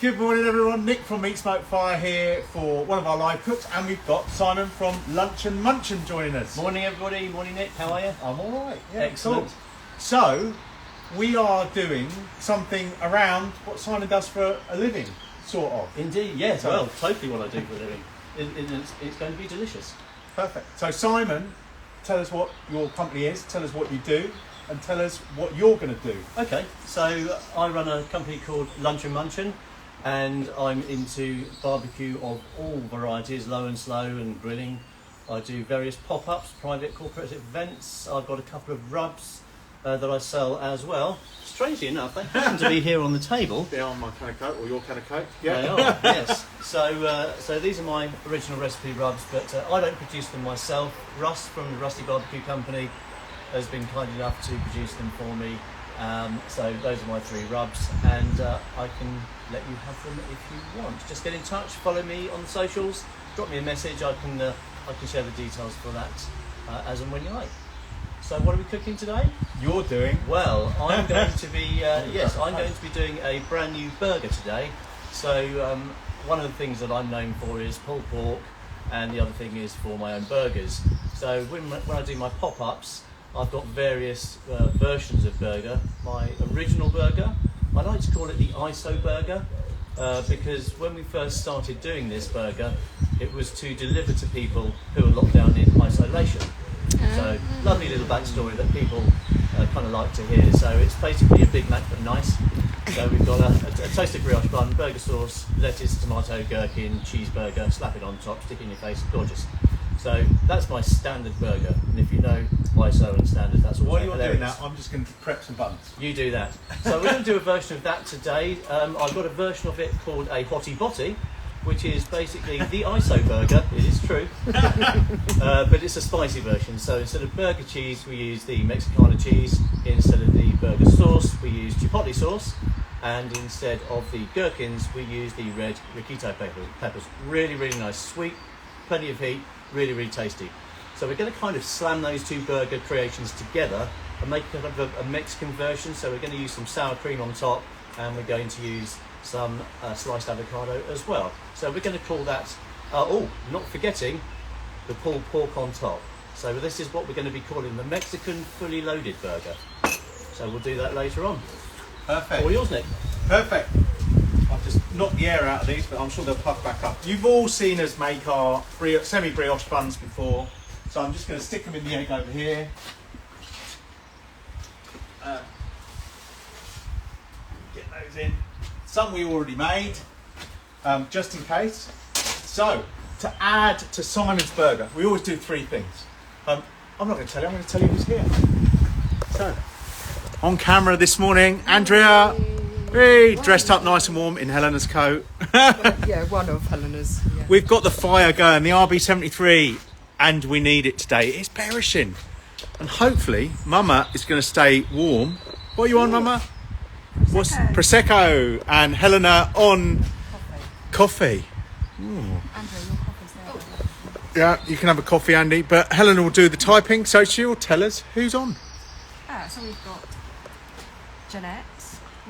Good morning everyone, Nick from Meat Smoke Fire here for one of our live cooks, and we've got Simon from LuncheonMucheon joining us. Morning everybody, morning Nick, how are you? I'm alright, yeah. Excellent. Cool. So, we are doing something around what Simon does for a living, sort of. Indeed, yes, well, totally what I do for a living. It's going to be delicious. Perfect. So Simon, tell us what your company is, tell us what you do, and tell us what you're going to do. Okay, so I run a company called LuncheonMucheon, and I'm into barbecue of all varieties, low and slow and grilling. I do various pop-ups, private corporate events. I've got a couple of rubs that I sell as well. Strangely enough, they happen to be here on the table. They're on my can of Coke, or your can of Coke. Yeah. They are, yes. So these are my original recipe rubs, but I don't produce them myself. Russ from the Rusty Barbecue Company has been kind enough to produce them for me. So those are my 3 rubs, and I can let you have them if you want. Just get in touch, follow me on the socials, drop me a message. I can share the details for that as and when you like. So what are we cooking today? You're doing? Well, I'm going to be I'm going to be doing a brand new burger today. So one of the things that I'm known for is pulled pork, and the other thing is for my own burgers. So when I do my pop-ups, I've got various versions of burger. My original burger, I like to call it the ISO burger, because when we first started doing this burger, it was to deliver to people who are locked down in isolation. So lovely little backstory that people kind of like to hear. So it's basically a Big Mac but nice. So we've got a toasted brioche bun, burger sauce, lettuce, tomato, gherkin, cheeseburger, slap it on top, stick it in your face, gorgeous. So that's my standard burger, and if you know ISO and standard, that's also While you're hilarious. doing that, I'm just going to prep some buns. You do that. So we're going to do a version of that today. I've got a version of it called a hottie botty, which is basically the ISO burger. It is true, but it's a spicy version. So instead of burger cheese, we use the Mexicana cheese. Instead of the burger sauce, we use chipotle sauce. And instead of the gherkins, we use the red roquito peppers. Really, really nice, sweet, plenty of heat. Really, really tasty. So we're going to kind of slam those 2 burger creations together and make kind of a Mexican version. So we're going to use some sour cream on top, and we're going to use some sliced avocado as well. So we're going to call that, not forgetting the pulled pork on top. So this is what we're going to be calling the Mexican fully loaded burger. So we'll do that later on. Perfect. All yours, Nick. Perfect. I've just knocked the air out of these, but I'm sure they'll puff back up. You've all seen us make our semi-brioche buns before, so I'm just going to stick them in the egg over here. Get those in. Some we already made, just in case. So, to add to Simon's burger, we always do 3 things. I'm not going to tell you, I'm going to tell you who's here. So, on camera this morning, Andrea. Hey, dressed up nice and warm in Helena's coat. Yeah, one of Helena's. Yeah. We've got the fire going, the RB73, and we need it today. It's perishing. And hopefully, Mama is going to stay warm. What are you on, Mama? Prosecco. What's Prosecco, and Helena on coffee. Andrew, your coffee's there. Yeah, you can have a coffee, Andy. But Helena will do the typing, so she'll tell us who's on. So we've got Jeanette.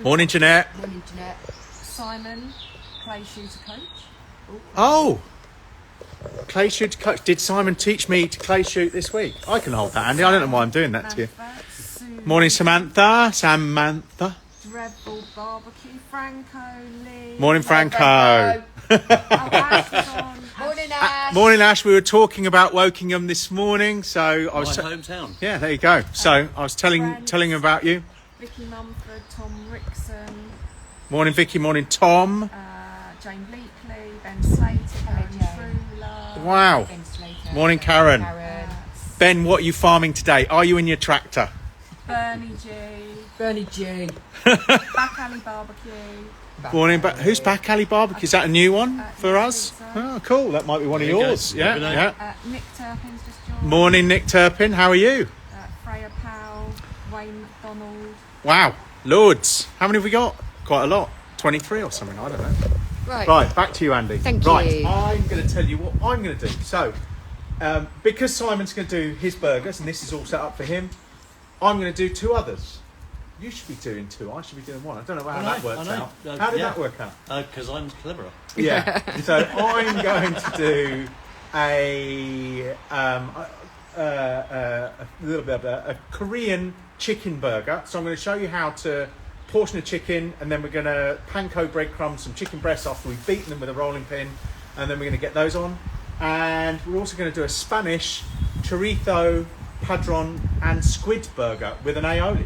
Morning, Jeanette. Morning, Jeanette. Simon, clay shooter coach. Oh, clay shoot coach. Did Simon teach me to clay shoot this week? I can hold that, Andy. I don't know why I'm doing that to you. Morning, Samantha. Dreadful barbecue. Franco, Lee. Morning, Franco. Ash is on. Morning, Ash. Morning, Ash. We were talking about Wokingham this morning, so I was. My hometown. Yeah, there you go. So I was telling about you. Vicky Mumford, Tom Rickson. Morning, Vicky. Morning, Tom. Jane Bleakley, Ben Slater, Karen Truler. Wow. Ben Slater. Morning, Karen. Ben, what are you farming today? Are you in your tractor? Bernie G. Back Alley Barbecue. Morning, who's Back Alley Barbecue? Is that a new one for yeah, us? I think so. Oh, cool. That might be one of yours. Yeah. Nick Turpin's just joined. Morning, Nick Turpin. How are you? Freya Powell, Wayne McDonald. Wow, loads. How many have we got? Quite a lot. 23 or something. I don't know. Right, back to you, Andy. Thank you. I'm going to tell you what I'm going to do. So, because Simon's going to do his burgers, and this is all set up for him, I'm going to do 2 others. You should be doing 2. I should be doing 1. I don't know how I that know, works I know. out. How did Yeah. that work out? Because I'm cleverer. Yeah. So I'm going to do a little bit of a Korean chicken burger. So I'm going to show you how to portion a chicken, and then we're going to panko breadcrumbs some chicken breasts after we've beaten them with a rolling pin, and then we're going to get those on. And we're also going to do a Spanish chorizo, padron, and squid burger with an aioli.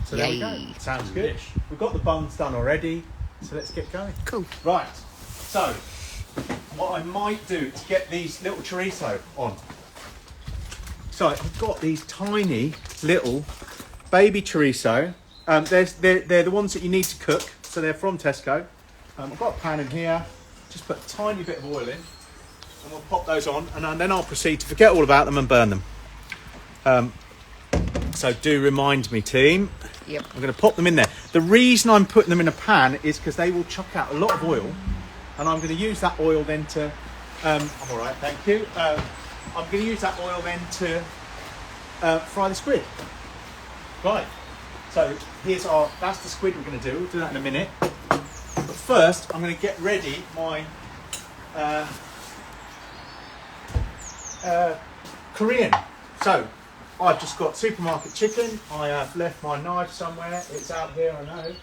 So there we go. Yay. Sounds good. We've got the buns done already, so let's get going. Cool. Right. So what I might do is get these little chorizo on. So I've got these tiny little baby chorizo. They're the ones that you need to cook. So they're from Tesco. I've got a pan in here. Just put a tiny bit of oil in, and we'll pop those on, and then I'll proceed to forget all about them and burn them. So do remind me, team. Yep. I'm going to pop them in there. The reason I'm putting them in a pan is because they will chuck out a lot of oil, and I'm going to use that oil then to... I'm all right, thank you. I'm going to use that oil then to fry the squid. Right. So that's the squid we're going to do. We'll do that in a minute. But first, I'm going to get ready my Korean. So I've just got supermarket chicken. I have left my knife somewhere. It's out here, I know.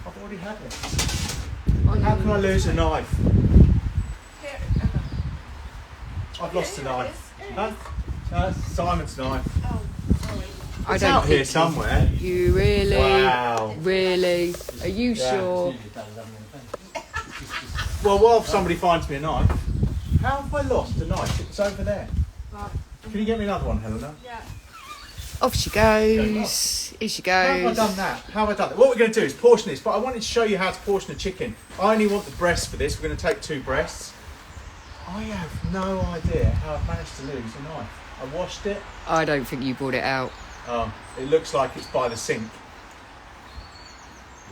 I've already had it. How can I lose a knife? Here, I've lost a knife. No? No, it's Simon's knife. oh, sorry. I It's don't out think here somewhere. you really, Wow. really. Are you Yeah. sure? Well, while somebody finds me a knife, how have I lost a knife? It's over there. Right. Can you get me another one, Helena? Yeah. Off she goes. Here she How have I goes. done that? How have I done that? What we're going to do is portion this, but I wanted to show you how to portion a chicken. I only want the breast for this. We're going to take 2 breasts. I have no idea how I've managed to lose a knife. I washed it. I don't think you brought it out. Oh, it looks like it's by the sink.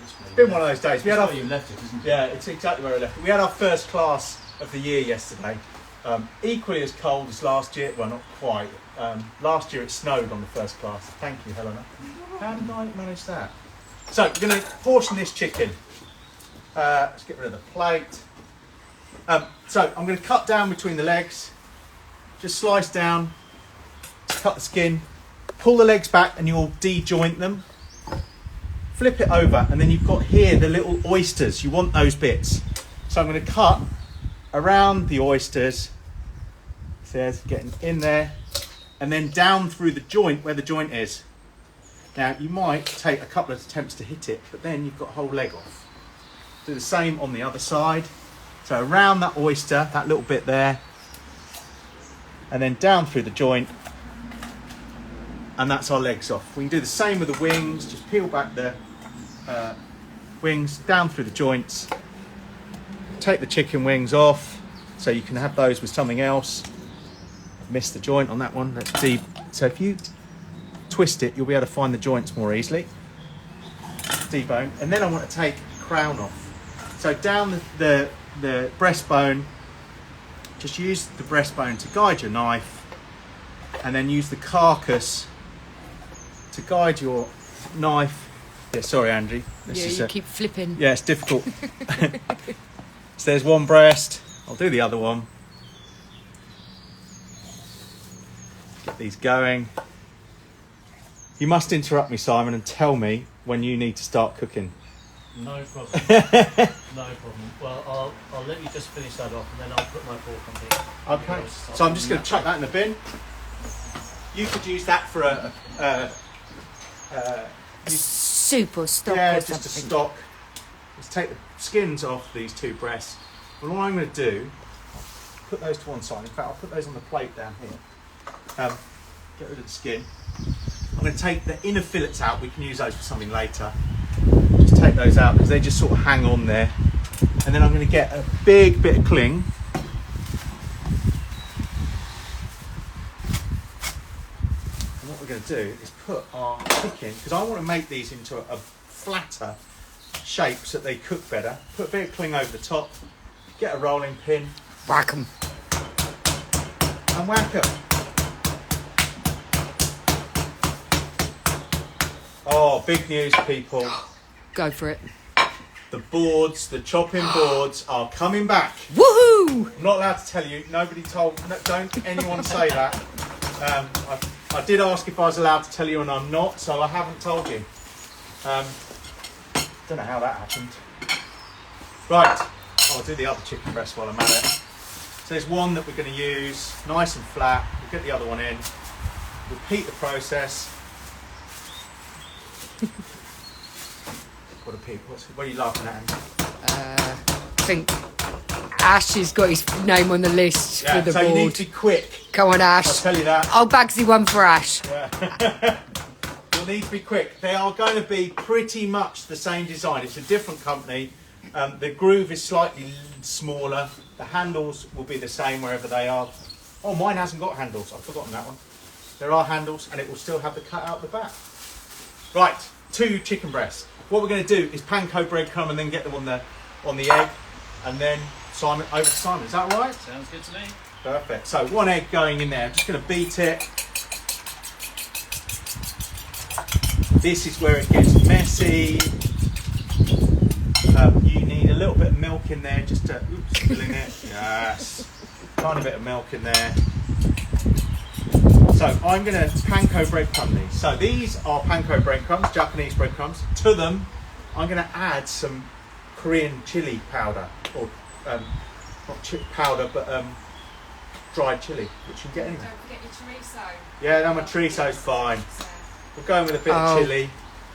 It's been one of those days. We had our, you left it, isn't it? yeah, it's exactly where I left it. We had our first class of the year yesterday. Equally as cold as last year. Well, not quite. Last year it snowed on the first class. Thank you, Helena. How did I manage that? So we're going to portion this chicken. Let's get rid of the plate. So I'm going to cut down between the legs. Just slice down. Cut the skin. Pull the legs back and you'll de-joint them. Flip it over and then you've got here the little oysters. You want those bits. So I'm going to cut around the oysters. There's getting in there. And then down through the joint where the joint is. Now you might take a couple of attempts to hit it, but then you've got a whole leg off. Do the same on the other side. So around that oyster, that little bit there. And then down through the joint. And that's our legs off. We can do the same with the wings. Just peel back the wings, down through the joints. Take the chicken wings off so you can have those with something else. Missed the joint on that one. That's deep. So if you twist it, you'll be able to find the joints more easily. Debone. And then I want to take the crown off. So down the breastbone, just use the breastbone to guide your knife, and then use the carcass to guide your knife. Yeah, sorry, Andrew. Yeah, you keep flipping. Yeah, it's difficult. So there's one breast. I'll do the other one. Get these going. You must interrupt me, Simon, and tell me when you need to start cooking. No problem. No problem. Well, I'll let you just finish that off, and then I'll put my fork on here. Okay. So I'm just going to chuck that in the bin. You could use that for Super stock yeah, or just a something. stock. Let's take the skins off these 2 breasts. Well, what I'm going to do, put those to one side. In fact, I'll put those on the plate down here. Get rid of the skin. I'm going to take the inner fillets out. We can use those for something later. Just take those out because they just sort of hang on there. And then I'm going to get a big bit of cling. And what we're going to do is put our chicken, because I want to make these into a flatter shape so that they cook better. Put a bit of cling over the top. Get a rolling pin. Whack 'em. And whack 'em. Oh, big news, people. Go for it. The boards, the chopping boards are coming back. Woohoo! I'm not allowed to tell you. Nobody told. No, don't anyone say that. I did ask if I was allowed to tell you, and I'm not, so I haven't told you. Don't know how that happened. Right, I'll do the other chicken breast while I'm at it. So there's one that we're going to use, nice and flat. We'll get the other one in. Repeat the process. What are you laughing at, Andy? I think Ash has got his name on the list for the so board. you need to be quick. Come on, Ash. I'll tell you that. I'll Bagsy one for Ash. Yeah. You'll need to be quick. They are going to be pretty much the same design. It's a different company. The groove is slightly smaller. The handles will be the same wherever they are. Oh, mine hasn't got handles. I've forgotten that one. There are handles, and it will still have the cut out the back. Right, 2 chicken breasts. What we're going to do is panko breadcrumb and then get them on the egg, and then Simon over to Simon. Is that all right? Sounds good to me. Perfect. So 1 egg going in there. I'm just going to beat it. This is where it gets messy. You need a little bit of milk in there just to filling it. Yes. Tiny bit of milk in there. So I'm going to panko breadcrumb these. So these are panko breadcrumbs, Japanese breadcrumbs. To them, I'm going to add some Korean chili powder, or not powder, but dried chili, which you can get anywhere. Don't forget your chorizo. Yeah, no, my chorizo's fine. We're going with a bit of chili.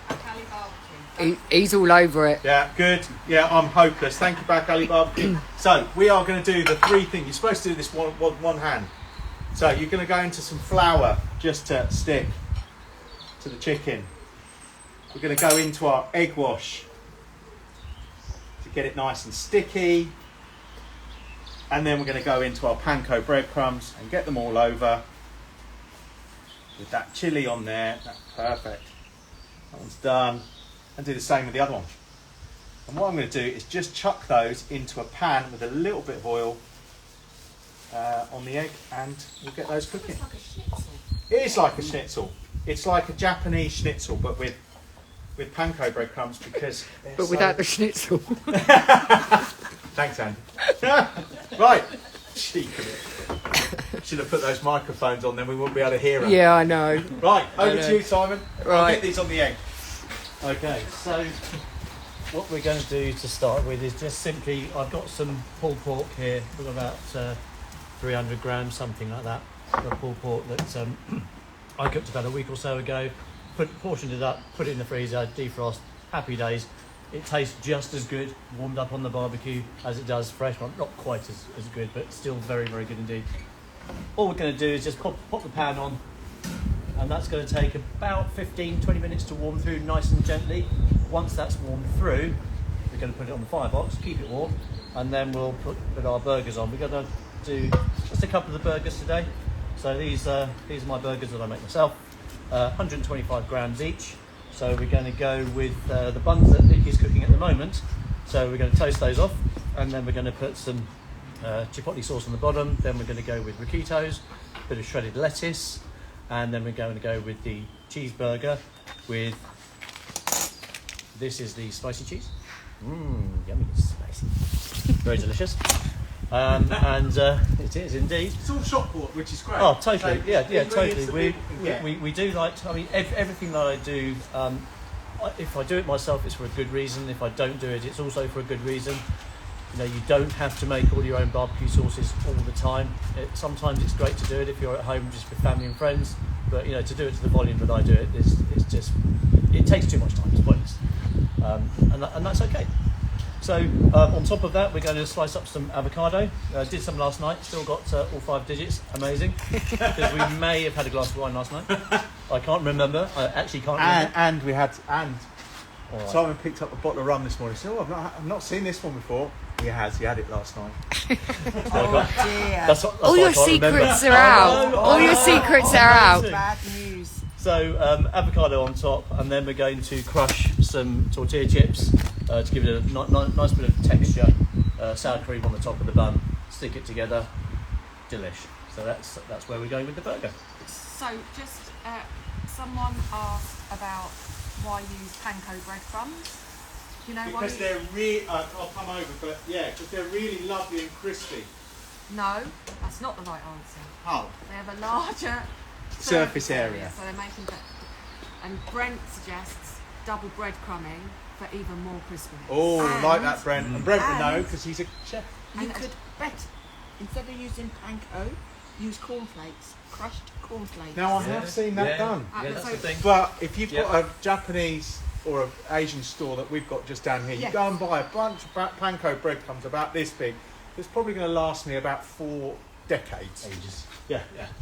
Cali barbecue. He's all over it. Yeah, good. Yeah, I'm hopeless. Thank you, back Ali Barbecue. So we are going to do the 3 things. You're supposed to do this one hand. So you're going to go into some flour just to stick to the chicken. We're going to go into our egg wash to get it nice and sticky. And then we're going to go into our panko breadcrumbs and get them all over with that chili on there. That's perfect. That one's done. And do the same with the other one. And what I'm going to do is just chuck those into a pan with a little bit of oil on the egg, and we'll get those cooking. It's like a schnitzel. It is like a schnitzel. It's like a Japanese schnitzel, but with panko breadcrumbs, because But without the schnitzel. Thanks, Andy. Right. Cheek of it. Should have put those microphones on, then we wouldn't be able to hear them. Yeah, I know. Right, over know. to you, Simon. I'll Right. get these on the egg. Okay, so what we're going to do to start with is just simply, I've got some pulled pork here. We've got about 300 grams, something like that, of pulled pork that I cooked about a week or so ago. Portioned it up, put it in the freezer, defrost, happy days. It tastes just as good warmed up on the barbecue as it does fresh. Well, not quite as good, but still very, very good indeed. All we're going to do is just pop the pan on, and that's going to take about 15-20 minutes to warm through nice and gently. Once that's warmed through, we're going to put it on the firebox, keep it warm, and then we'll put our burgers on. We're going to do just a couple of the burgers today. So these are my burgers that I make myself, 125 grams each. So we're going to go with the buns that Nikki's cooking at the moment. So we're going to toast those off, and then we're going to put some chipotle sauce on the bottom. Then we're going to go with roquitos, a bit of shredded lettuce, and then we're going to go with the cheeseburger with, this is the spicy cheese. Yummy, spicy. Very delicious. And it is indeed. It's all shop bought, which is great. Oh, totally. So Yeah, it really is totally. the big- We do like, I mean, everything that I do, if I do it myself, it's for a good reason. If I don't do it, it's also for a good reason. You know, you don't have to make all your own barbecue sauces all the time. Sometimes it's great to do it if you're at home just with family and friends, but you know, to do it to the volume that I do it, it's just, it takes too much time, it's pointless. And that's okay. So on top of that, we're going to slice up some avocado. Did some last night, still got all 5 digits, amazing. Because we may have had a glass of wine last night. I can't remember, I actually can't remember. And we had, All right. Simon picked up a bottle of rum this morning. He said, I've not seen this one before. He had it last night. Oh dear. That's All what I your can't remember. secrets are out. All your secrets are out. Bad news. So avocado on top, and then we're going to crush some tortilla chips to give it a nice bit of texture. Sour cream on the top of the bun. Stick it together. Delish. So that's where we're going with the burger. So just someone asked about why use panko breadcrumbs? Do you know why? Because they're really, I'll come over, but yeah, because they're really lovely and crispy. No, that's not the right answer. Oh. They have a larger Surface area. so they're making better. And Brent suggests double breadcrumbing for even more crispiness. Oh, And- like that, Brent. And Brent would know and- because he's a chef. You And- could bet, instead of using panko, use cornflakes, crushed cornflakes. Now I have Yeah. seen that Yeah. done. Yeah, that's the thing. But if you've Yep. got a Japanese or an Asian store that we've got just down here, you Yes. go and buy a bunch of panko breadcrumbs about this big. It's probably going to last me about 4 decades. Ages. Yeah.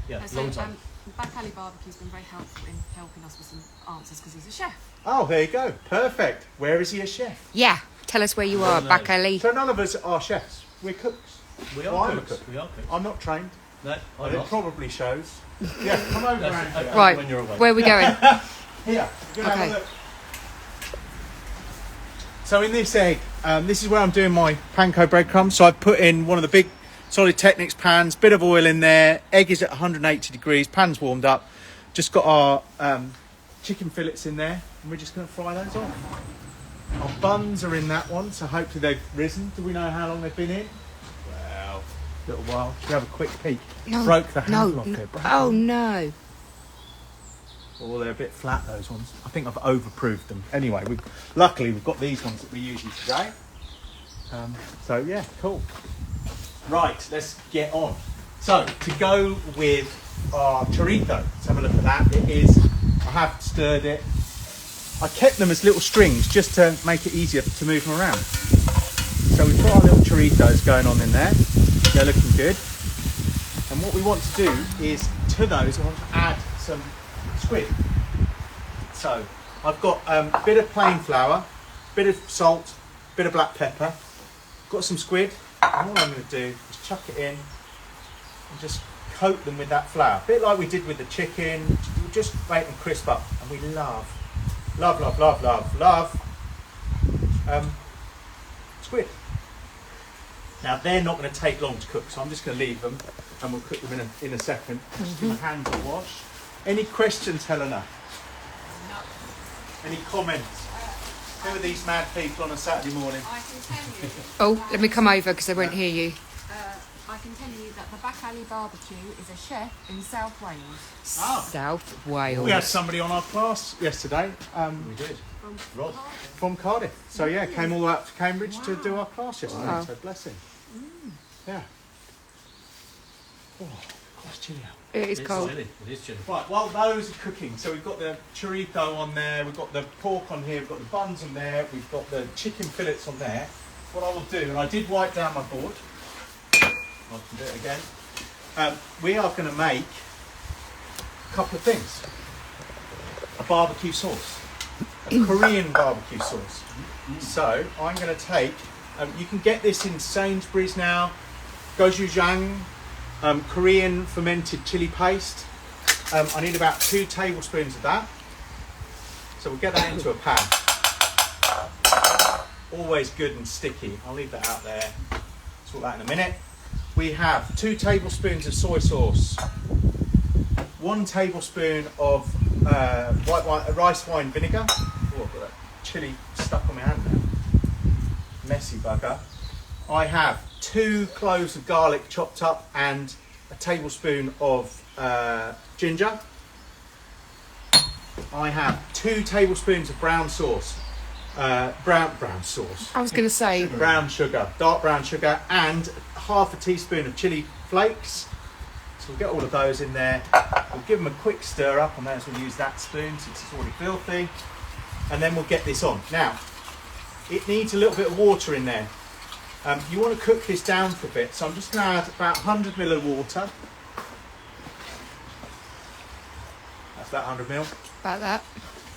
Yeah, So, long time. Back Alley Barbecue's been very helpful in helping us with some answers because he's a chef. Oh, there you go. Perfect. Where is he a chef? Yeah, tell us where you are, no. Bakali. So none of us are chefs. We're cooks. We Well, are I'm a cooks. cook. We are cooks. I'm not trained. No, I'm But it not. probably shows. Yeah, come over That's around it. here. Right, When you're away. where are we going? Here. Go and have a Okay. look. So in this egg, this is where I'm doing my panko breadcrumbs. So I've put in one of the big Solid Technics pans, bit of oil in there. Egg is at 180 degrees, pan's warmed up. Just got our chicken fillets in there, and we're just going to fry those off. Our buns are in that one, so hopefully they've risen. Do we know how long they've been in? Well, a little while. Should we have a quick peek? No, Broke the handle no, off no. it. Broke Oh it. no. Oh, they're a bit flat, those ones. I think I've overproved them. Anyway, luckily we've got these ones that we're using today. So yeah, cool. Right, let's get on. So to go with our chorizo, let's have a look at that. It is, I have stirred it. I kept them as little strings just to make it easier to move them around. So we've got our little chorizos going on in there. They're looking good. And what we want to do is, to those, I want to add some squid. So I've got a bit of plain flour, bit of salt, bit of black pepper, got some squid, and all I'm going to do is chuck it in and just coat them with that flour. A bit like we did with the chicken. We'll just make them crisp up, and we love squid. Now they're not going to take long to cook, so I'm just going to leave them and we'll cook them in a second. Just give my hands a wash. Any questions, Helena? No. Any comments? Who are these mad people on a Saturday morning? I can tell you. Oh, let me come over because they won't hear you. I can tell you that the Back Alley Barbecue is a chef in South Wales. Ah. South Wales. We had somebody on our class yesterday We did. From Rod. from Cardiff. So yeah, came all the way up to Cambridge to do our class yesterday. Wow. So bless him. Yeah. Oh, quite chilly out. It is It's cold. chilly. It is chilly. Right, while those are cooking, so we've got the chorizo on there, we've got the pork on here, we've got the buns on there, we've got the chicken fillets on there. What I will do, and I did wipe down my board, I can do it again. We are going to make a couple of things. A barbecue sauce, a Korean barbecue sauce. So I'm going to take, you can get this in Sainsbury's now, gochujang, Korean fermented chili paste. I need about 2 tablespoons of that. So we'll get that into a pan. Always good and sticky. I'll leave that out there. Sort that in a minute. We have 2 tablespoons of soy sauce, 1 tablespoon of rice wine vinegar. Oh, I've got that chili stuck on my hand now. Messy bugger. I have 2 cloves of garlic chopped up and a tablespoon of ginger. I have 2 tablespoons of brown sauce, brown sauce, I was going to say, brown sugar, dark brown sugar, and half a teaspoon of chili flakes. So we'll get all of those in there. We'll give them a quick stir up. I may as well use that spoon since it's already filthy. And then we'll get this on. Now, it needs a little bit of water in there. You want to cook this down for a bit, so I'm just going to add about 100 ml of water. That's about 100 ml. about that.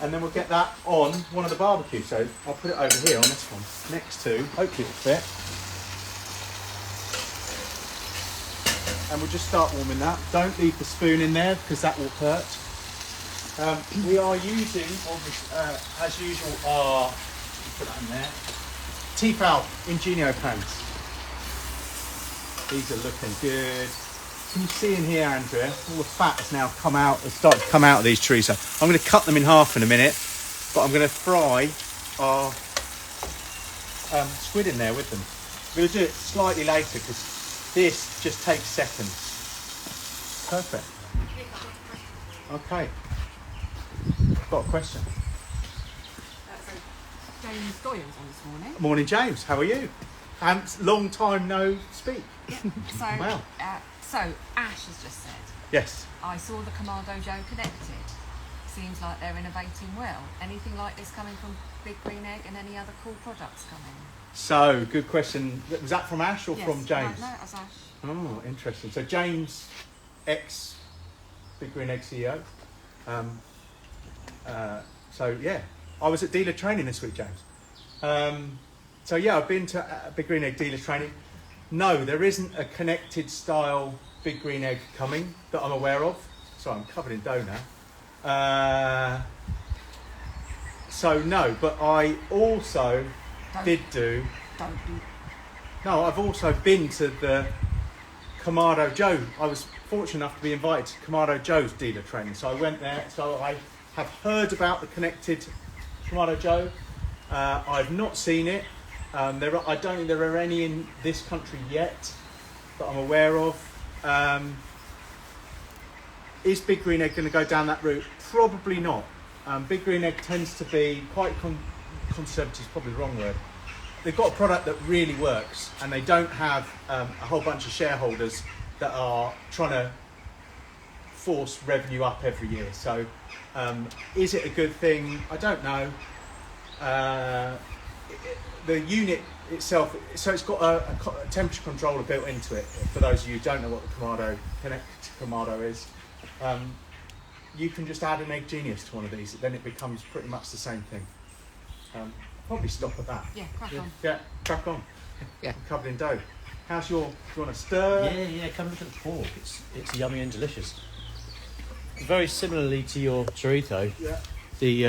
And then we'll get that on one of the barbecues. So I'll put it over here on this one, next to, hopefully it'll fit. And we'll just start warming that. Don't leave the spoon in there because that will hurt. We are using, as usual, our, put that in there, Tefal Ingenio pans. These are looking good. Can you see in here, Andrea, all the fat has now come out, has started to come out of these chorizo. I'm going to cut them in half in a minute but I'm going to fry our squid in there with them. We'll do it slightly later because this just takes seconds. Perfect. Okay. Got a question. So James Doyle's on this morning. Morning, James. How are you? Long time no speak. Yeah. So, Wow. So Ash has just said, Yes. I saw the Kamado Joe connected. Seems like they're innovating well. Anything like this coming from Big Green Egg and any other cool products coming? So, good question. Was that from Ash or Yes, from James? No, it was Ash. Oh, interesting. So James, ex Big Green Egg CEO. So yeah, I was at dealer training this week, James. So yeah, I've been to Big Green Egg dealer training. No, there isn't a connected style Big Green Egg coming that I'm aware of. So I'm covered in dough now. So no, but I also Don't do. No, I've also been to the Kamado Joe. I was fortunate enough to be invited to Kamado Joe's dealer training. So I went there. So I have heard about the connected Kamado Joe. I've not seen it. I don't think there are any in this country yet that I'm aware of. Is Big Green Egg going to go down that route? Probably not. Big Green Egg tends to be quite conservative, is probably the wrong word. They've got a product that really works, and they don't have a whole bunch of shareholders that are trying to force revenue up every year. So, is it a good thing? I don't know. The unit itself, so it's got a temperature controller built into it. For those of you who don't know what the Kamado is, you can just add an Egg Genius to one of these, then it becomes pretty much the same thing. Probably stop at that. Yeah, crack on. Yeah, crack on. Yeah. I'm covered in dough. How's your? Do you want to stir? Yeah. Come look at the pork. It's yummy and delicious. Very similarly to your chorizo, Yeah.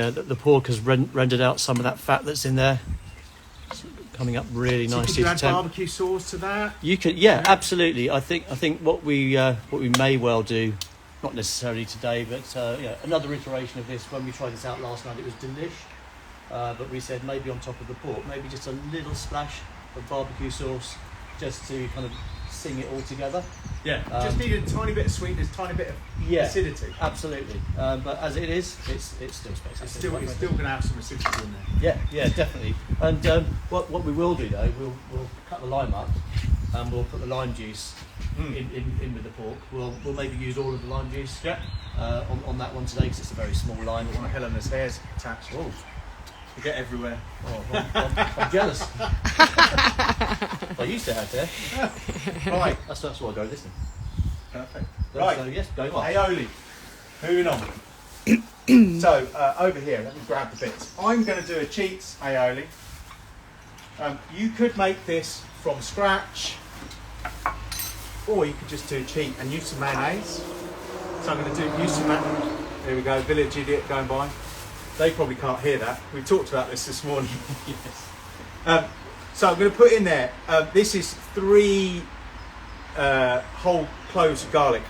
the pork has rendered out some of that fat that's in there. It's coming up really So nicely could you to add temp. barbecue sauce to that? You could, yeah, absolutely. I think what we may well do, not necessarily today, but another iteration of this. When we tried this out last night, it was delish. But we said maybe on top of the pork, maybe just a little splash of barbecue sauce, just to kind of sing it all together. Yeah. Just need a tiny bit of sweetness, tiny bit of acidity. Absolutely. But as it is, it's still spicy. It's still going to have some acidity in there. Yeah, definitely. And what we will do though, we'll cut the lime up and we'll put the lime juice in with the pork. We'll maybe use all of the lime juice on that one today because it's a very small lime. I want Helena's hair's attached. Oh. You get everywhere. Oh, I'm jealous. I used to have hair. Right. That's why I go listening. Perfect. So, Right. So yes, going on. Aioli. Moving on. So over here, let me grab the bits. I'm going to do a cheats aioli. You could make this from scratch, or you could just do cheat and use some mayonnaise. So I'm going to use some mayonnaise. There we go, village idiot going by. They probably can't hear that. We talked about this morning. Yes. So I'm going to put in there, this is 3 whole cloves of garlic.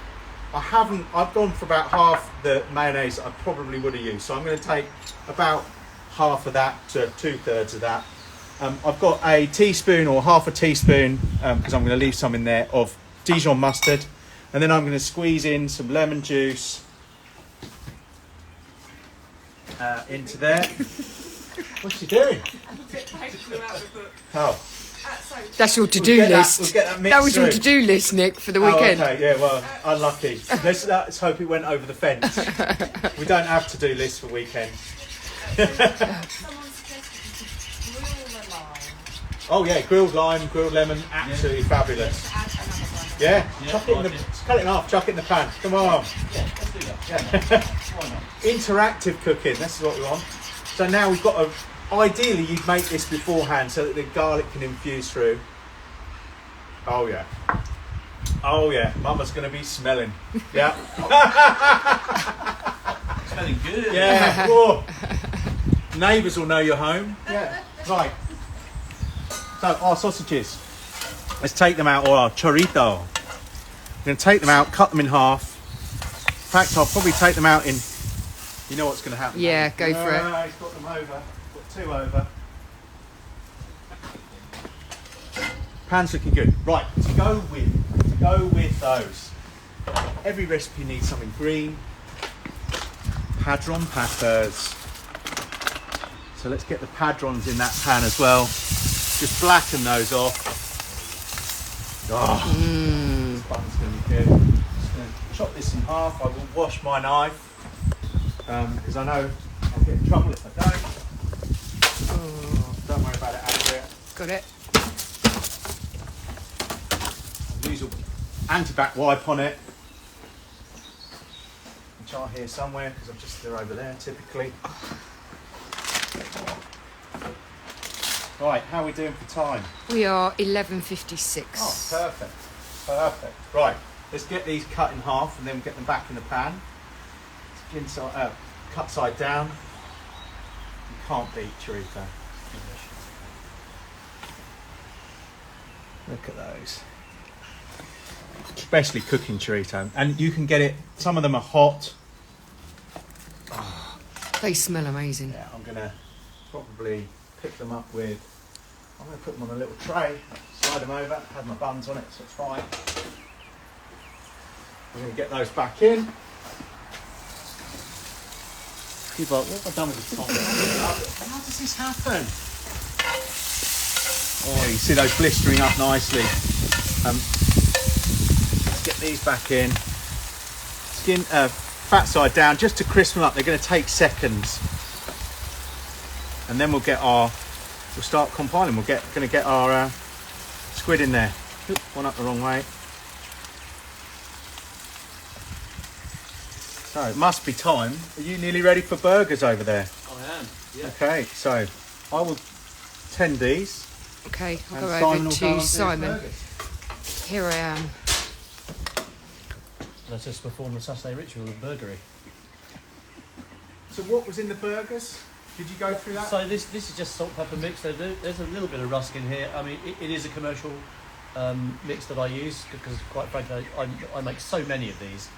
I've gone for about half the mayonnaise I probably would have used. So I'm going to take about half of that to 2/3 of that. I've got a teaspoon or half a teaspoon, because I'm going to leave some in there, of Dijon mustard. And then I'm going to squeeze in some lemon juice into there. What's she doing? Oh. That's your to-do list. We'll get that mixed That was your through. to-do list, Nick, for the weekend. Oh, okay, yeah, well, unlucky. Let's hope it went over the fence. We don't have to-do lists for weekends. Someone suggested you could grill the lime. Oh yeah, grilled lime, grilled lemon, absolutely fabulous. Add another one. Yeah, chuck it in the, cut it in half, chuck it in the pan. Come on. Yeah, let's do that. Why not? Interactive cooking, this is what we want. So now we've got ideally you'd make this beforehand so that the garlic can infuse through. Oh yeah. Oh yeah, Mama's going to be smelling. Yeah. Smelling good. Yeah. Whoa. Neighbours will know you're home. Yeah. Right. So our sausages. Let's take them out, or our chorizo. We're going to take them out, cut them in half. In fact, I'll probably take them out in You know what's going to happen? Yeah, don't you? go for it. He's got them over. Got 2 over. Pan's looking good. Right, to go with those. Every recipe needs something green. Padron peppers. So let's get the padrons in that pan as well. Just blacken those off. Oh, this bun's going to be good. Just going to chop this in half. I will wash my knife because I know I'll get in trouble if I don't. Oh, don't worry about it, Andrea. Got it. I'll use an anti-bac wipe on it. Which are here somewhere because they're over there typically. Right, how are we doing for time? We are 11:56. Oh, perfect. Perfect. Right, let's get these cut in half and then get them back in the pan. Cut side down. You can't beat chorizo. Look at those. Especially cooking chorizo. And you can get it, some of them are hot. They smell amazing. Yeah, I'm going to probably pick them up with, I'm going to put them on a little tray, slide them over, have my buns on it, so it's fine. We're going to get those back in. People are like, what have I done with this top? How does this happen? Oh, you see those blistering up nicely. Let's get these back in. Fat side down, just to crisp them up. They're going to take seconds. And then we'll start compiling. We're going to get our squid in there. Oop, one up the wrong way. So it must be time. Are you nearly ready for burgers over there? I am, yeah. Okay, so I will tend these. Okay, I'll And go Simon over will go to on his Simon. burgers. Here I am. Let us perform the Saturday ritual of burgery. So what was in the burgers? Did you go through that? So this is just salt pepper mix. There's a little bit of rusk in here. I mean, it is a commercial mix that I use because, quite frankly, I make so many of these.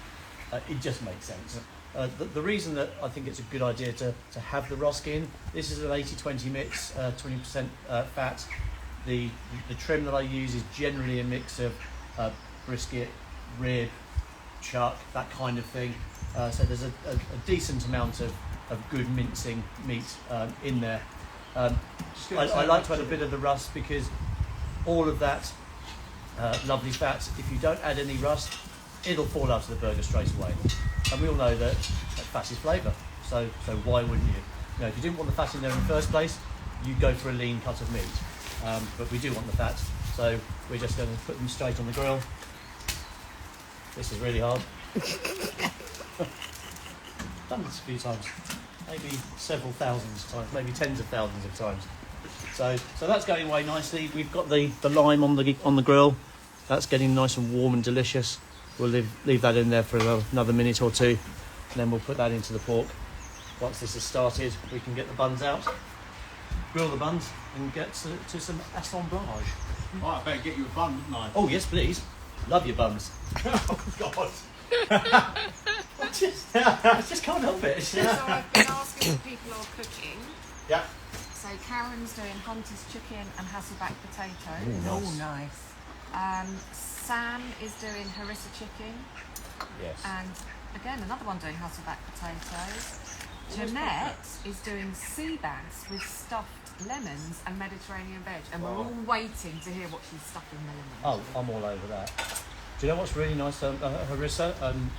It just makes sense. The reason that I think it's a good idea to have the rusk in, this is an 80-20 mix, 20% fat. The trim that I use is generally a mix of brisket, rib, chuck, that kind of thing. So there's a decent amount of good mincing meat in there. I like to add a bit of the rust because all of that lovely fat, if you don't add any rust, it'll fall out of the burger straight away. And we all know that fat is flavour, so why wouldn't you? If you didn't want the fat in there in the first place, you'd go for a lean cut of meat. But we do want the fat, so we're just going to put them straight on the grill. This is really hard. Done this a few times, maybe several thousands of times, maybe tens of thousands of times. So that's going away nicely. We've got the lime on the grill. That's getting nice and warm and delicious. We'll leave that in there for another minute or two, and then we'll put that into the pork. Once this has started, we can get the buns out, grill the buns, and get to some assemblage. Oh, I better get you a bun, didn't I? Oh yes, please. Love your buns. Oh, God. I just can't help it. So I've been asking if people are cooking. Yeah. So Karen's doing Hunter's chicken and Hasselback potato. Ooh, Oh, nice. nice. Sam is doing harissa chicken. Yes. And again, another one doing Hasselback potatoes. Jeanette is doing sea bass with stuffed lemons and Mediterranean veg. And we're all waiting to hear what she's stuffing the lemons. Oh, I'm all over that. Do you know what's really nice? Harissa,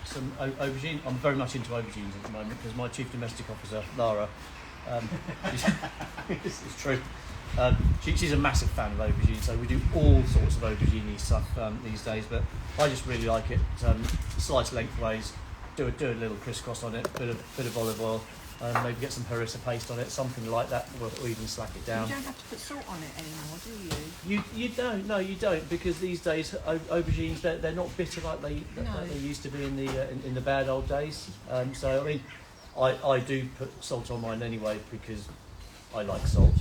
some aubergine. I'm very much into aubergines at the moment because my chief domestic officer, Lara, it's true. She's a massive fan of aubergine, so we do all sorts of aubergine stuff these days. But I just really like it. Slice lengthways, do a little crisscross on it, bit of olive oil, maybe get some harissa paste on it, something like that, or even slack it down. You don't have to put salt on it anymore, do you? You don't. No, you don't, because these days aubergines they're not bitter like they used to be in the bad old days. So I mean, I do put salt on mine anyway because I like salt.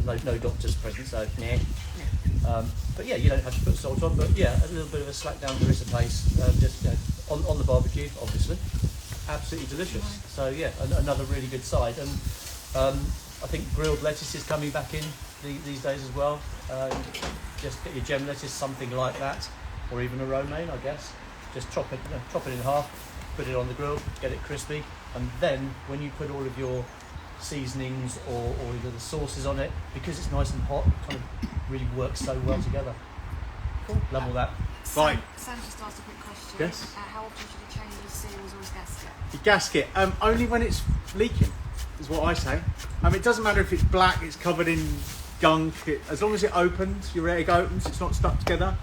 No doctors present, so nah. But yeah, you don't have to put salt on. But yeah, a little bit of a slack down harissa paste, just on the barbecue, obviously. absolutely delicious. So yeah, another really good side. And I think grilled lettuce is coming back in these days as well. Just get your gem lettuce, something like that, or even a romaine, I guess. Just chop it in half, put it on the grill, get it crispy, and then when you put all of your seasonings or either the sauces on it, because it's nice and hot, it kind of really works so well together. Cool. Love all that. Right. Sam just asked a quick question. Yes? How often should you change your seals or his gasket? The gasket, only when it's leaking, is what I say. It doesn't matter if it's black, it's covered in gunk, as long as it opens, your egg opens, it's not stuck together,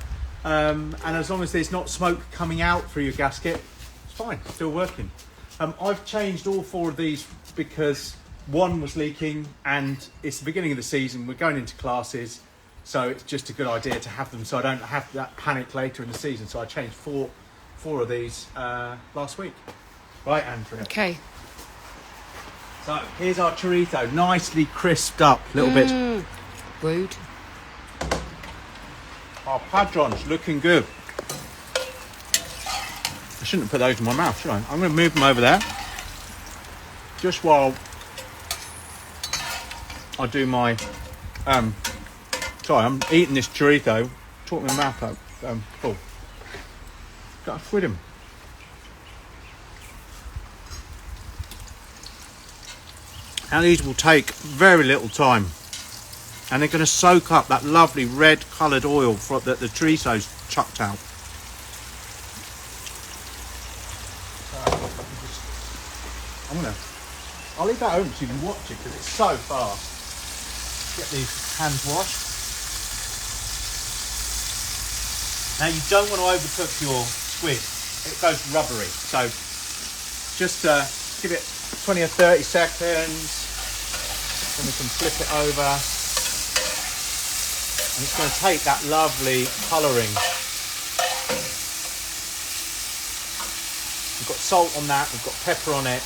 and as long as there's not smoke coming out through your gasket, it's fine, it's still working. I've changed all 4 of these because one was leaking and it's the beginning of the season, we're going into classes, so it's just a good idea to have them so I don't have that panic later in the season. So I changed four of these last week. Right, Andrea? Okay. So here's our chorizo, nicely crisped up a little bit. Rude. Our padrons looking good. I shouldn't have put those in my mouth, should I? I'm going to move them over there. Just while I do my... sorry, I'm eating this chorizo. Talking my mouth out. Full. Got to squid him. And these will take very little time. And they're going to soak up that lovely red coloured oil that the chorizo's chucked out. I'll leave that open so you can watch it because it's so fast. Get these hands washed. Now you don't want to overcook your squid. It goes rubbery. So just give it 20 or 30 seconds. Then we can flip it over. And it's going to take that lovely colouring. We've got salt on that, we've got pepper on it.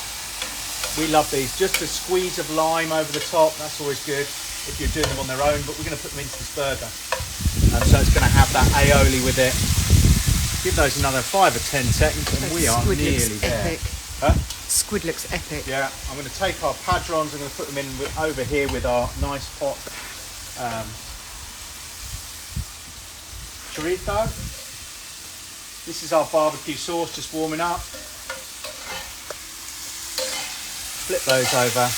We love these. Just a squeeze of lime over the top, that's always good if you're doing them on their own, but we're going to put them into this burger. So it's going to have that aioli with it. Give those another 5 or 10 seconds and we are nearly there. Huh? Squid looks epic. Yeah, I'm going to take our padrons, I'm going to put them in over here with our nice hot chorizo. This is our barbecue sauce just warming up. Flip those over,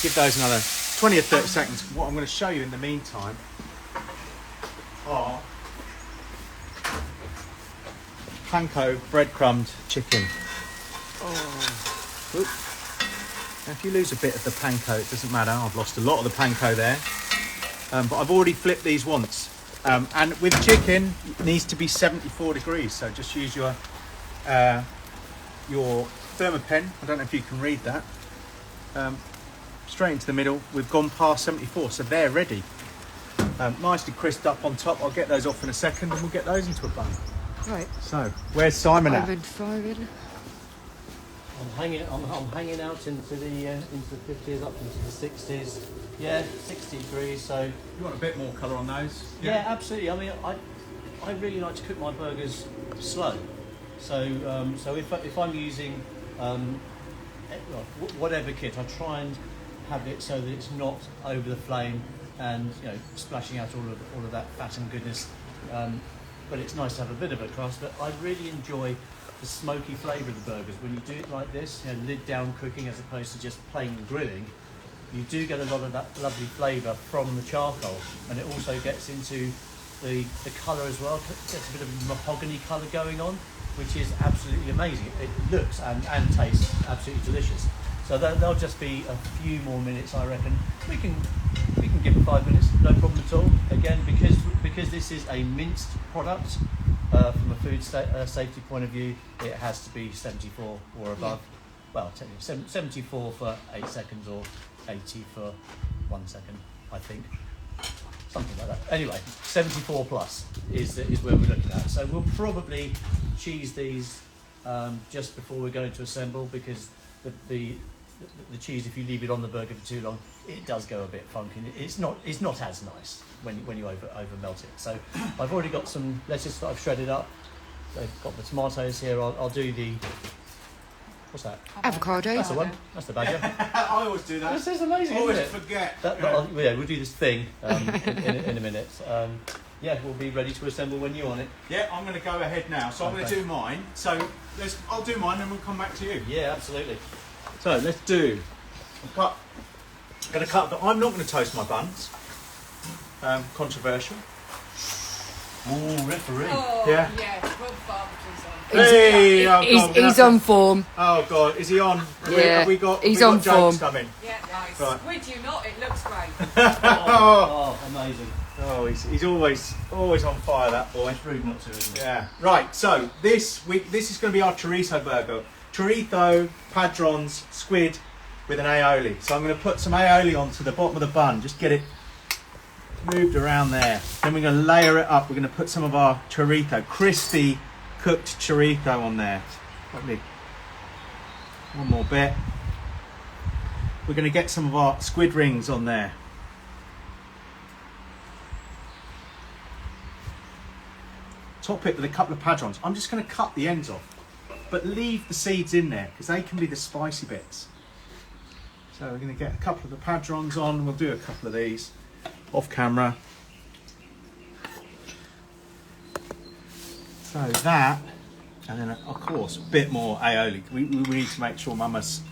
give those another 20 or 30 seconds. What I'm going to show you in the meantime are panko breadcrumbed chicken. Oh. Now if you lose a bit of the panko, it doesn't matter. I've lost a lot of the panko there. But I've already flipped these once. And with chicken, it needs to be 74 degrees. So just use your thermopen. I don't know if you can read that. Straight into the middle. We've gone past 74, so they're ready. Nicely crisped up on top. I'll get those off in a second and we'll get those into a bun. Right. So, where's Simon at? Oven firing. I'm hanging out into the 50s, up into the 60s. Yeah, 60 degrees. So You want a bit more colour on those? yeah, absolutely. I mean, I really like to cook my burgers slow. So so if I'm using whatever kit, I try and have it so that it's not over the flame and splashing out all of that fat and goodness. But it's nice to have a bit of a crust. But I really enjoy the smoky flavour of the burgers when you do it like this, lid down cooking as opposed to just plain grilling. You do get a lot of that lovely flavour from the charcoal, and it also gets into the colour as well. Gets a bit of mahogany colour going on, which is absolutely amazing. It looks and tastes absolutely delicious. So there'll just be a few more minutes, I reckon. We can give it 5 minutes, no problem at all. Again, because this is a minced product, from a food safety point of view, it has to be 74 or above. Well, technically 74 for 8 seconds or 80 for 1 second, I think. Something like that. Anyway, 74 plus is where we're looking at. So we'll probably cheese these just before we're going to assemble, because the cheese, if you leave it on the burger for too long, it does go a bit funky. It's not as nice when you over melt it. So I've already got some lettuce that I've shredded up. I've got the tomatoes here. I'll do the What's that? Avocado. That's the one. That's the badger. I always do that. This is amazing, I always isn't it? forget. Yeah, we'll do this thing in a minute. Yeah, we'll be ready to assemble when you're on it. Yeah, I'm going to go ahead now. So I'm going to do mine. So I'll do mine and we'll come back to you. Yeah, absolutely. So let's do. I'm going to cut. I'm not going to toast my buns. Controversial. Ooh, referee. Oh, Yeah. Rob Barbecue's on. Hey, oh God, He's on form. Oh God, is he on? Yeah, Have we got? he's have we on got jokes form. coming? Yeah, nice. Right. Would you not? It looks great. Oh, amazing. Oh, he's always on fire, that boy. It's rude not to, isn't it? Yeah. Right. So this is going to be our chorizo burger. Chorizo, padrons, squid with an aioli. So I'm going to put some aioli onto the bottom of the bun. Just get it moved around there. Then we're going to layer it up. We're going to put some of our chorizo, crispy cooked chorizo on there. Probably one more bit. We're going to get some of our squid rings on there. Top it with a couple of padrons. I'm just going to cut the ends off, but leave the seeds in there because they can be the spicy bits. So we're going to get a couple of the padrons on. We'll do a couple of these off camera. So that, and then of course a bit more aioli. We need to make sure Mama's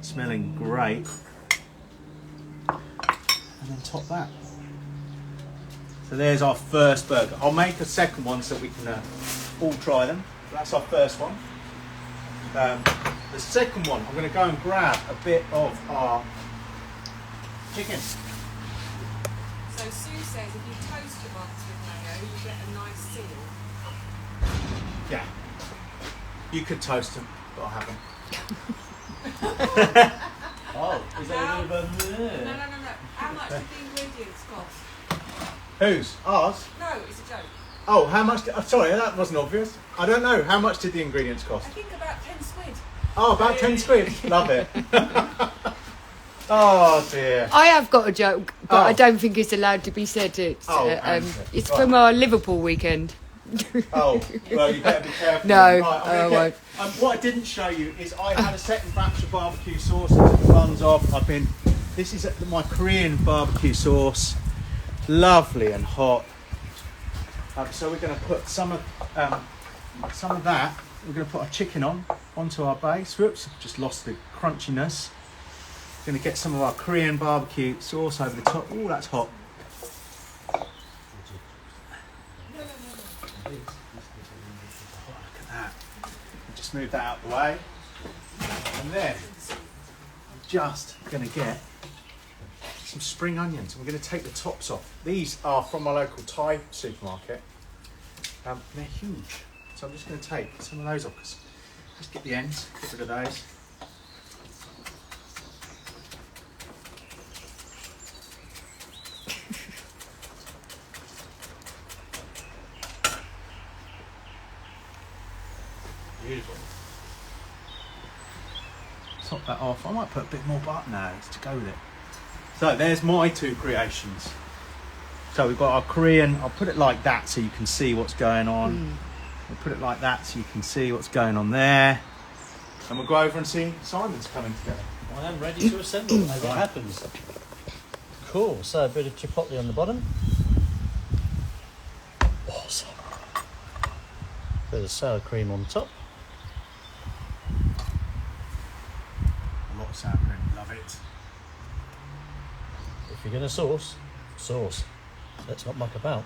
smelling great. And then top that. So there's our first burger. I'll make a second one so we can all try them. That's our first one. The second one, I'm going to go and grab a bit of our chicken. So Sue says if you toast your buns with mayo, you get a nice seal. Yeah. You could toast them, but I haven't. Oh, is that a bit of a... No. How much did the ingredients cost? Whose? Ours? No, it's a joke. Oh, how much? Sorry, that wasn't obvious. I don't know. How much did the ingredients cost? I think about 10 squid. Oh, about 10 squid. Love it. Oh dear. I have got a joke, but Oh. I don't think it's allowed to be said. It's it's Right. from our Liverpool weekend. Oh, well, you better be careful. No, Right, I won't. what I didn't show you is I had a second batch of barbecue sauce. I took the buns off. This is my Korean barbecue sauce. Lovely and hot. So we're going to put some of that. We're going to put our chicken onto our base. Whoops, just lost the crunchiness. Going to get some of our Korean barbecue sauce over the top. Oh, that's hot. Look at that. Just move that out of the way. And then I'm just going to get some spring onions. We're going to take the tops off. These are from my local Thai supermarket. They're huge. So I'm just going to take some of those off. Just get the ends, get rid of those. Beautiful. Top that off. I might put a bit more butter now to go with it. So there's my two creations. So we've got our Korean. I'll put it like that so you can see what's going on. We'll put it like that so you can see what's going on there. And we'll go over and see Simon's coming together. I am ready to assemble as it happens. Cool, so a bit of chipotle on the bottom. Awesome. Bit of sour cream on top. A lot of sour cream. Love it. If you're going to sauce. Let's not muck about.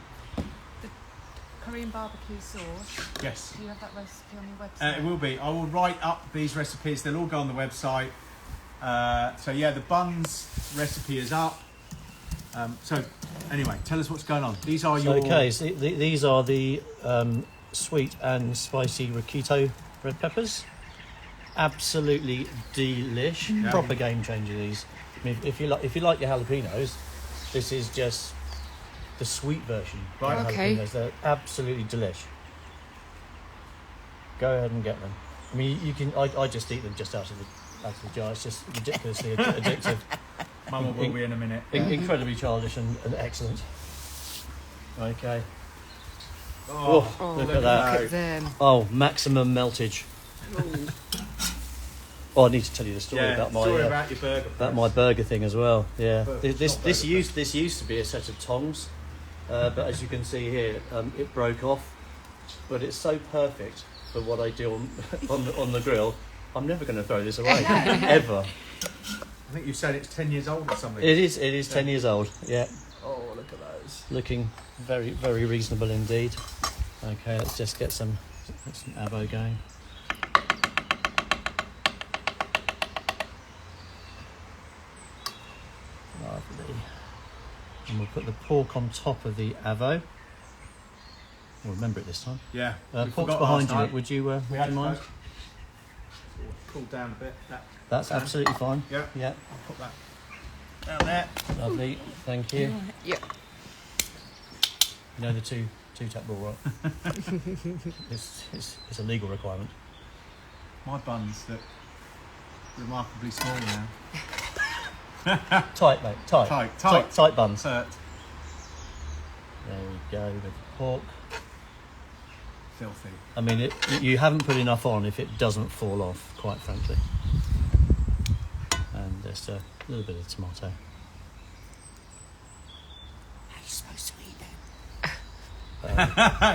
Korean barbecue sauce. Yes. Do you have that recipe on your website? It will be. I will write up these recipes. They'll all go on the website. So yeah, the buns recipe is up. So anyway, tell us what's going on. These are your... Okay, so these are the sweet and spicy roquito red peppers. Absolutely delish. Yeah. Proper game changer, these. I mean, if you like your jalapenos, this is just the sweet version. Right. of Okay. jalapenos. They're absolutely delish. Go ahead and get them. I mean, you can. I just eat them just out of the jar. It's just ridiculously addictive. Mama will be in a minute. Incredibly childish and excellent. Okay. Oh, Look at that. Look at them. Oh, maximum meltage. Oh, I need to tell you the story about my about your burger. about my burger thing as well. Yeah, But this it's not this used to be a set of tongs, but as you can see here, it broke off. But it's so perfect for what I do on the grill. I'm never going to throw this away ever. I think you said it's 10 years old or something. It is 10 years old. Yeah, Oh, look at those. looking very very reasonable indeed. Okay, let's just get some avo going. Lovely. And we'll put the pork on top of the avo. We'll remember it this time. Yeah. Pork's forgot behind last you. night. Would you mind? Cool down a bit. That's absolutely fine. Yeah. Yeah. I'll put that down there. Lovely. Thank you. Yeah. You know the two tap rule, right? it's a legal requirement. My buns look remarkably small now. Tight, mate. Tight. Tight buns. Hurt. There we go with the pork. Filthy. I mean, you haven't put enough on if it doesn't fall off, quite frankly. And just a little bit of tomato. How are you supposed to eat them?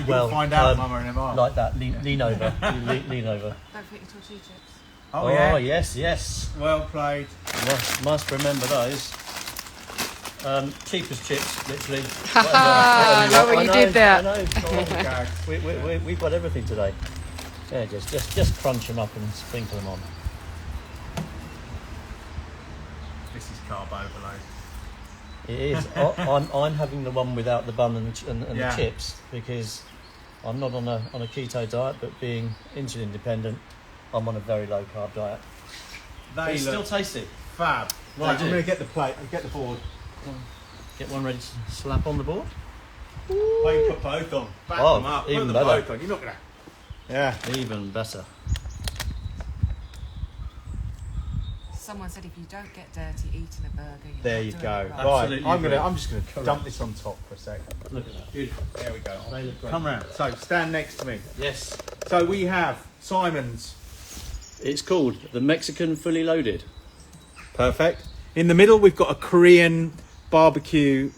You'll find out, Mama and Emma. Like that. Lean over. lean over. Don't forget your tortilla chips. Oh, yeah. Yes. Well played. Must remember those. Cheapest chips, literally. I know what you did there. I know. We've got everything today. Yeah, just crunch them up and sprinkle them on. This is carb overload. It is. I'm having the one without the bun and the chips because I'm not on a keto diet, but being insulin dependent, I'm on a very low carb diet. They It's look still tasty. fab. They Right, do. I'm going to get the plate and get the board. Get one ready to slap on the board. Oh, you put both on. Back Oh, them up. even Put them better. both on. You're not going to... Yeah. Even better. Someone said if you don't get dirty eating a burger, you're There not you doing go. it right. Right, Absolutely I'm just going to dump this on top for a second. Look at that. Beautiful. There we go. They look great. Come round. So stand next to me. Yes. So we have Simon's. It's called the Mexican Fully Loaded. Perfect. In the middle, we've got a Korean barbecue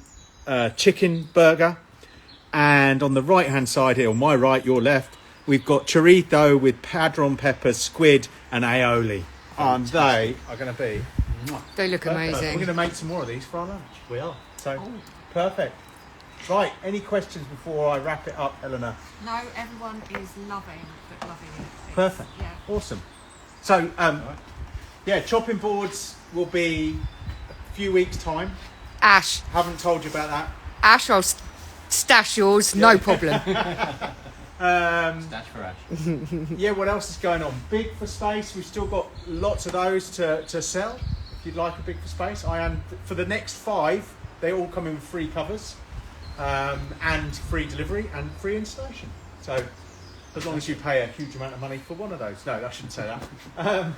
chicken burger. And on the right-hand side here, on my right, your left, we've got chorizo with padron peppers, squid and aioli. And they are going to be... They look perfect. We're amazing. going to make some more of these for our lunch. We are. So, perfect. Right, any questions before I wrap it up, Eleanor? No, everyone is loving it. It's- Perfect. Yeah. Awesome. So, yeah, chopping boards will be a few weeks' time. Ash, Haven't told you about that. Ash, I'll stash yours, no problem. Stash for Ash. Yeah, what else is going on? Big for space. We've still got lots of those to sell. If you'd like a big for space, I am for the next 5. They all come in with free covers, and free delivery and free installation. So, as long as you pay a huge amount of money for one of those. No, I shouldn't say that.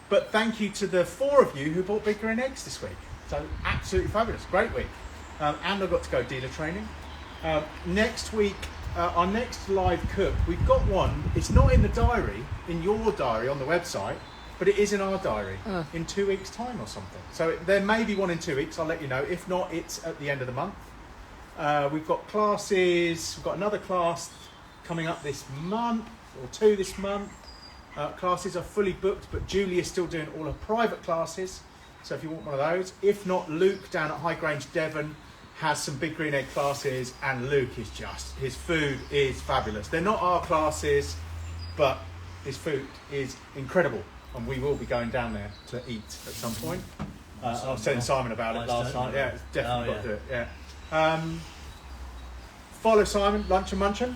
But thank you to the 4 of you who bought big green eggs this week. So absolutely fabulous, great week. And I got to go dealer training. Next week, our next live cook, we've got one. It's not in the diary, in your diary on the website, but it is in our diary in 2 weeks' time or something. So there may be one in 2 weeks. I'll let you know. If not, it's at the end of the month. We've got classes. We've got another class coming up this month or 2 this month. Classes are fully booked, but Julie is still doing all her private classes. So if you want one of those, if not, Luke down at High Grange, Devon, has some big green egg classes, and Luke is his food is fabulous. They're not our classes, but his food is incredible, and we will be going down there to eat at some point. I was telling Simon about it last night. Yeah, it's definitely got to do it. Yeah. Follow Simon, LuncheonMucheon.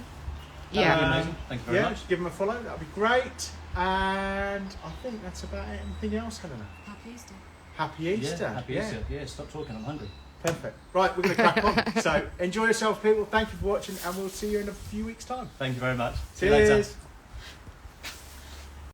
Yeah. Amazing. Thank you very much. Give him a follow. That'd be great. And I think that's about it. Anything else, Helena? Happy Easter. Happy Easter. Happy Easter. Yeah, stop talking. I'm hungry. Perfect. Right, we're going to crack on. So enjoy yourself, people. Thank you for watching, and we'll see you in a few weeks' time. Thank you very much. See you later. Cheers.